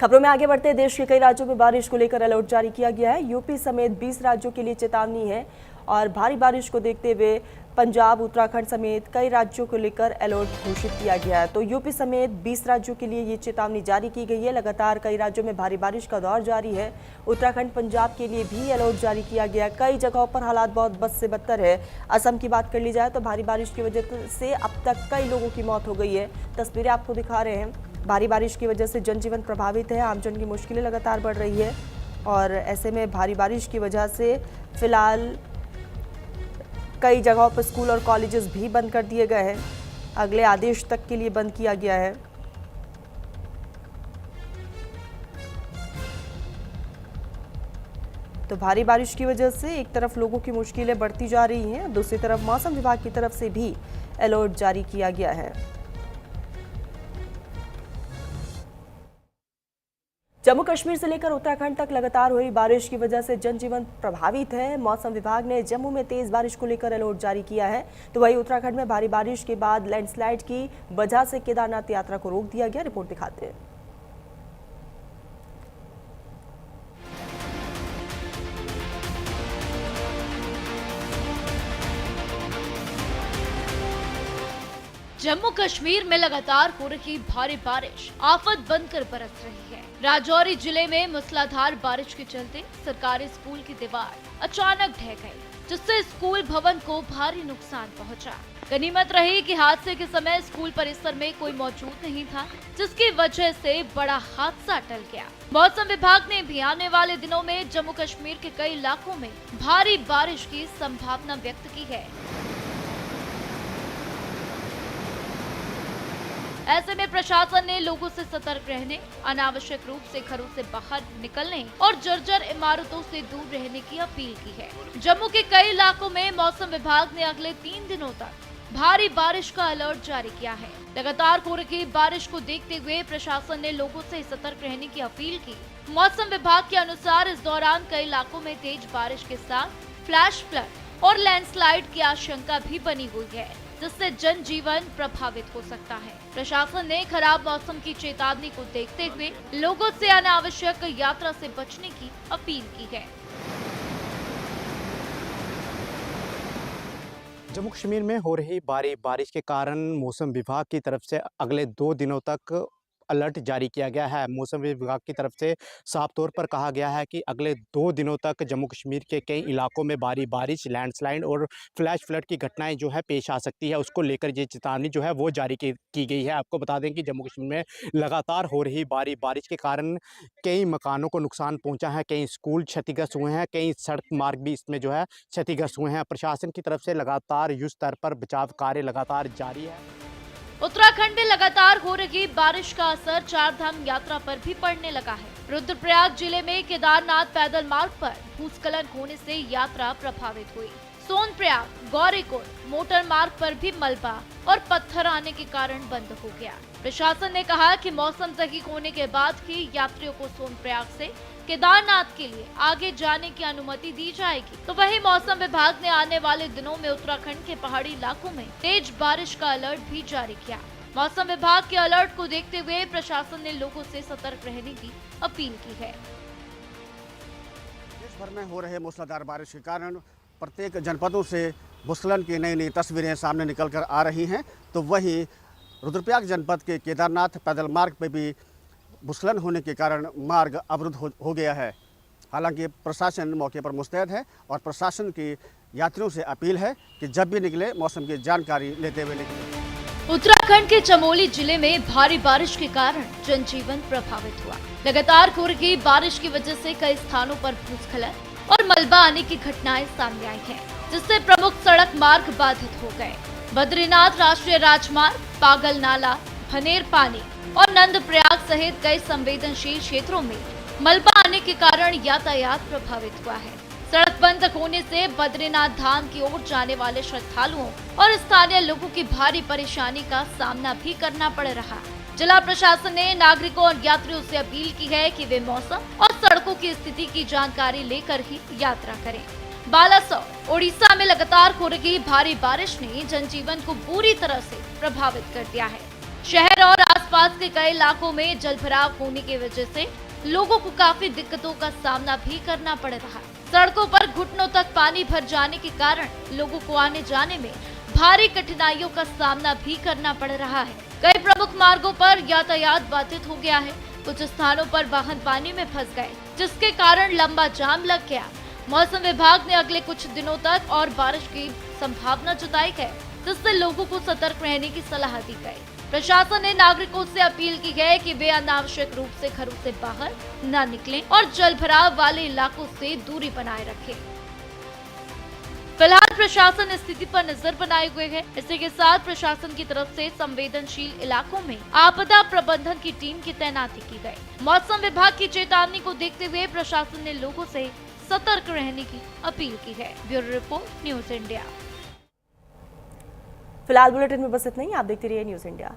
खबरों में आगे बढ़ते हैं। देश के कई राज्यों में बारिश को लेकर अलर्ट जारी किया गया है। यूपी समेत 20 राज्यों के लिए चेतावनी है और भारी बारिश को देखते हुए पंजाब, उत्तराखंड समेत कई राज्यों को लेकर अलर्ट घोषित किया गया है। तो यूपी समेत 20 राज्यों के लिए ये चेतावनी जारी की गई है। लगातार कई राज्यों में भारी बारिश का दौर जारी है। उत्तराखंड, पंजाब के लिए भी अलर्ट जारी किया गया। कई जगहों पर हालात बहुत बद से बदतर है। असम की बात कर ली जाए तो भारी बारिश की वजह से अब तक कई लोगों की मौत हो गई है। तस्वीरें आपको दिखा रहे हैं। भारी बारिश की वजह से जनजीवन प्रभावित है। आमजन की मुश्किलें लगातार बढ़ रही है और ऐसे में भारी बारिश की वजह से फिलहाल कई जगहों पर स्कूल और कॉलेजेस भी बंद कर दिए गए हैं। अगले आदेश तक के लिए बंद किया गया है। तो भारी बारिश की वजह से एक तरफ लोगों की मुश्किलें बढ़ती जा रही हैं, दूसरी तरफ मौसम विभाग की तरफ से भी अलर्ट जारी किया गया है। जम्मू कश्मीर से लेकर उत्तराखंड तक लगातार हुई बारिश की वजह से जनजीवन प्रभावित है। मौसम विभाग ने जम्मू में तेज बारिश को लेकर अलर्ट जारी किया है। तो वहीं उत्तराखंड में भारी बारिश के बाद लैंडस्लाइड की वजह से केदारनाथ यात्रा को रोक दिया गया। रिपोर्ट दिखाते हैं। जम्मू कश्मीर में लगातार हो रही भारी बारिश आफत बनकर बरस रही है। राजौरी जिले में मूसलाधार बारिश के चलते सरकारी स्कूल की दीवार अचानक ढह गई, जिससे स्कूल भवन को भारी नुकसान पहुंचा। गनीमत रही कि हादसे के समय स्कूल परिसर में कोई मौजूद नहीं था, जिसकी वजह से बड़ा हादसा टल गया। मौसम विभाग ने भी आने वाले दिनों में जम्मू कश्मीर के कई इलाकों में भारी बारिश की संभावना व्यक्त की है। ऐसे में प्रशासन ने लोगों से सतर्क रहने, अनावश्यक रूप से घरों से बाहर निकलने और जर्जर इमारतों से दूर रहने की अपील की है। जम्मू के कई इलाकों में मौसम विभाग ने अगले 3 दिनों तक भारी बारिश का अलर्ट जारी किया है। लगातार हो रही बारिश को देखते हुए प्रशासन ने लोगों से सतर्क रहने की अपील की। मौसम विभाग के अनुसार इस दौरान कई इलाकों में तेज बारिश के साथ फ्लैश फ्लड और लैंडस्लाइड की आशंका भी बनी हुई है, जिससे जनजीवन प्रभावित हो सकता है। प्रशासन ने खराब मौसम की चेतावनी को देखते हुए लोगों से अनावश्यक यात्रा से बचने की अपील की है। जम्मू कश्मीर में हो रही भारी बारिश के कारण मौसम विभाग की तरफ से अगले 2 दिनों तक अलर्ट जारी किया गया है। मौसम विभाग की तरफ से साफ तौर पर कहा गया है कि अगले 2 दिनों तक जम्मू कश्मीर के कई इलाकों में भारी बारिश, लैंडस्लाइड और फ्लैश फ्लड की घटनाएं जो है पेश आ सकती है। उसको लेकर ये चेतावनी जो है वो जारी की गई है। आपको बता दें कि जम्मू कश्मीर में लगातार हो रही भारी बारिश के कारण कई मकानों को नुकसान पहुँचा है, कई स्कूल क्षतिग्रस्त हुए हैं, कई सड़क मार्ग भी इसमें जो है क्षतिग्रस्त हुए हैं। प्रशासन की तरफ से लगातार युद्ध स्तर पर बचाव कार्य लगातार जारी है। उत्तराखंड में लगातार हो रही बारिश का असर चारधाम यात्रा पर भी पड़ने लगा है। रुद्रप्रयाग जिले में केदारनाथ पैदल मार्ग पर भूस्खलन होने से यात्रा प्रभावित हुई। सोनप्रयाग, गौरीकुंड मोटर मार्ग पर भी मलबा और पत्थर आने के कारण बंद हो गया। प्रशासन ने कहा कि मौसम सही होने के बाद ही यात्रियों को सोनप्रयाग से केदारनाथ के लिए आगे जाने की अनुमति दी जाएगी। तो वहीं मौसम विभाग ने आने वाले दिनों में उत्तराखंड के पहाड़ी इलाकों में तेज बारिश का अलर्ट भी जारी किया। मौसम विभाग के अलर्ट को देखते हुए प्रशासन ने लोगों से सतर्क रहने की अपील की है। देश भर में हो रहे मूसलाधार बारिश के कारण प्रत्येक जनपदों से भूस्खलन की नई नई तस्वीरें सामने निकल कर आ रही हैं। तो वहीं रुद्रप्रयाग जनपद के केदारनाथ पैदल मार्ग पर भी भूस्खलन होने के कारण मार्ग अवरुद्ध हो गया है। हालांकि प्रशासन मौके पर मुस्तैद है और प्रशासन की यात्रियों से अपील है कि जब भी निकले मौसम की जानकारी लेते हुए निकले। उत्तराखंड के चमोली जिले में भारी बारिश के कारण जनजीवन प्रभावित हुआ। लगातार हो रही बारिश की वजह से कई स्थानों पर भूस्खलन और मलबा आने की घटनाएं सामने आई हैं, जिससे प्रमुख सड़क मार्ग बाधित हो गए। बद्रीनाथ राष्ट्रीय राजमार्ग, पागल नाला, भनेर पानी और नंदप्रयाग सहित कई संवेदनशील क्षेत्रों में मलबा आने के कारण यातायात प्रभावित हुआ है। सड़क बंद होने से बद्रीनाथ धाम की ओर जाने वाले श्रद्धालुओं और स्थानीय लोगों की भारी परेशानी का सामना भी करना पड़ रहा। जिला प्रशासन ने नागरिकों और यात्रियों से अपील की है कि वे मौसम और सड़कों की स्थिति की जानकारी लेकर ही यात्रा करें। बालासोर, ओडिशा में लगातार हो रही भारी बारिश ने जनजीवन को बुरी तरह से प्रभावित कर दिया है। शहर और आसपास के कई इलाकों में जलभराव होने की वजह से लोगों को काफी दिक्कतों का सामना भी करना पड़ रहा है। सड़कों पर घुटनों तक पानी भर जाने के कारण लोगों को आने जाने में भारी कठिनाइयों का सामना भी करना पड़ रहा है। कई प्रमुख मार्गों पर यातायात बाधित हो गया है। कुछ स्थानों पर वाहन पानी में फंस गए, जिसके कारण लंबा जाम लग गया। मौसम विभाग ने अगले कुछ दिनों तक और बारिश की संभावना जताई है, जिससे लोगों को सतर्क रहने की सलाह दी गई। प्रशासन ने नागरिकों से अपील की है कि वे अनावश्यक रूप से घरों से बाहर न निकलें और जलभराव वाले इलाकों से दूरी बनाए रखें। फिलहाल प्रशासन स्थिति पर नजर बनाए हुए है। इसी के साथ प्रशासन की तरफ से संवेदनशील इलाकों में आपदा प्रबंधन की टीम की तैनाती की गई। मौसम विभाग की चेतावनी को देखते हुए प्रशासन ने लोगों से सतर्क रहने की अपील की है। Bureau report, news India. फिलहाल बुलेटिन में बस इतना ही। आप देखते रहिए न्यूज इंडिया।